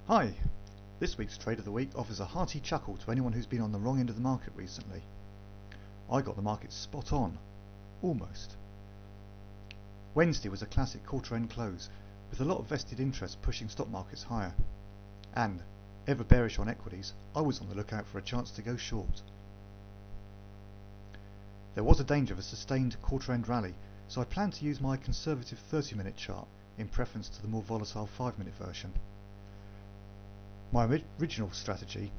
Hi! This week's Trade of the Week offers a hearty chuckle to anyone who's been on the wrong end of the market recently. I got the market spot on. Almost. Wednesday was a classic quarter-end close, with a lot of vested interest pushing stock markets higher. And, ever bearish on equities, I was on the lookout for a chance to go short. There was a danger of a sustained quarter-end rally, so I planned to use my conservative 30-minute chart in preference to the more volatile 5-minute version. My original strategy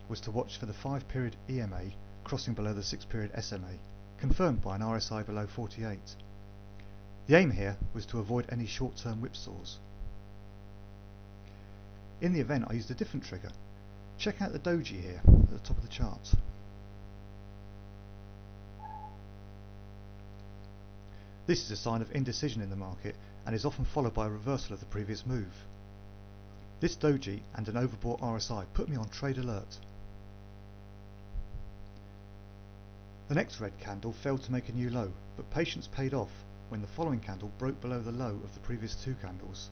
was to watch for the 5-period EMA crossing below the 6-period SMA, confirmed by an RSI below 48. The aim here was to avoid any short-term whipsaws. In the event, I used a different trigger. Check out the doji here at the top of the chart. This is a sign of indecision in the market and is often followed by a reversal of the previous move. This doji and an overbought RSI put me on trade alert. The next red candle failed to make a new low, but patience paid off when the following candle broke below the low of the previous two candles.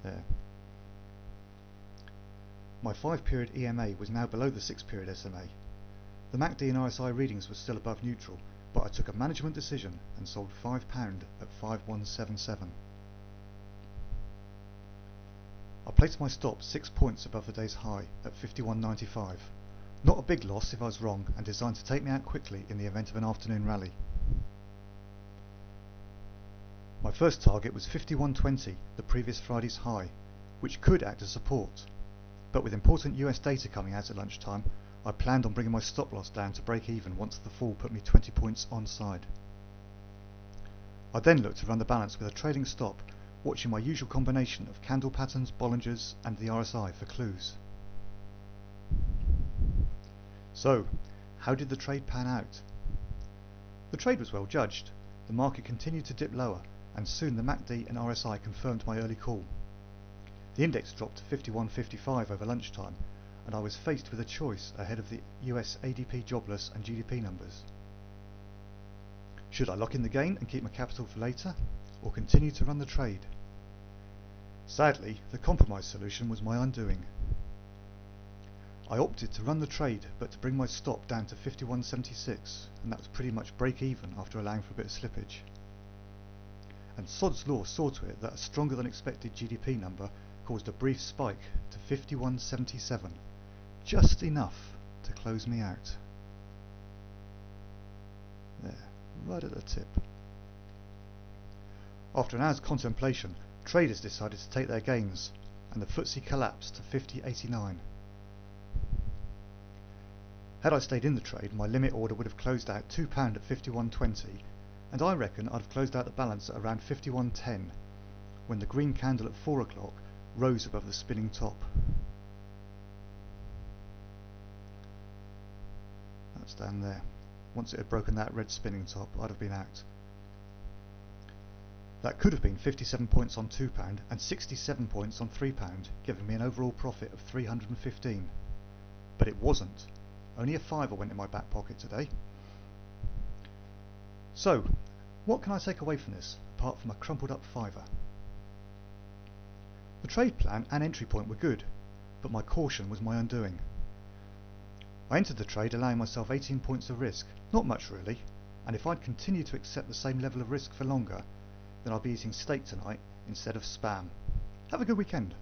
There. My 5-period EMA was now below the 6-period SMA. The MACD and RSI readings were still above neutral, but I took a management decision and sold £5 at 5177. I placed my stop 6 points above the day's high at 51.95. Not a big loss if I was wrong, and designed to take me out quickly in the event of an afternoon rally. My first target was 51.20, the previous Friday's high, which could act as support, but with important US data coming out at lunchtime, I planned on bringing my stop loss down to break even once the fall put me 20 points onside. I then looked to run the balance with a trailing stop, watching my usual combination of candle patterns, Bollingers and the RSI for clues. So, how did the trade pan out? The trade was well judged. The market continued to dip lower, and soon the MACD and RSI confirmed my early call. The index dropped to 51.55 over lunchtime, and I was faced with a choice ahead of the US ADP jobless and GDP numbers. Should I lock in the gain and keep my capital for later, or continue to run the trade? Sadly, the compromise solution was my undoing. I opted to run the trade, but to bring my stop down to 51.76, and that was pretty much break even after allowing for a bit of slippage. And Sod's Law saw to it that a stronger than expected GDP number caused a brief spike to 51.77, just enough to close me out. There, right at the tip. After an hour's contemplation, traders decided to take their gains, and the FTSE collapsed to 50.89. Had I stayed in the trade, my limit order would have closed out £2 at 51.20, and I reckon I'd have closed out the balance at around 51.10, when the green candle at 4 o'clock rose above the spinning top. That's down there. Once it had broken that red spinning top, I'd have been out. That could have been 57 points on £2 and 67 points on £3, giving me an overall profit of 315. But it wasn't. Only a fiver went in my back pocket today. So, what can I take away from this, apart from a crumpled up fiver? The trade plan and entry point were good, but my caution was my undoing. I entered the trade allowing myself 18 points of risk, not much really, and if I'd continued to accept the same level of risk for longer, then I'll be eating steak tonight instead of spam. Have a good weekend.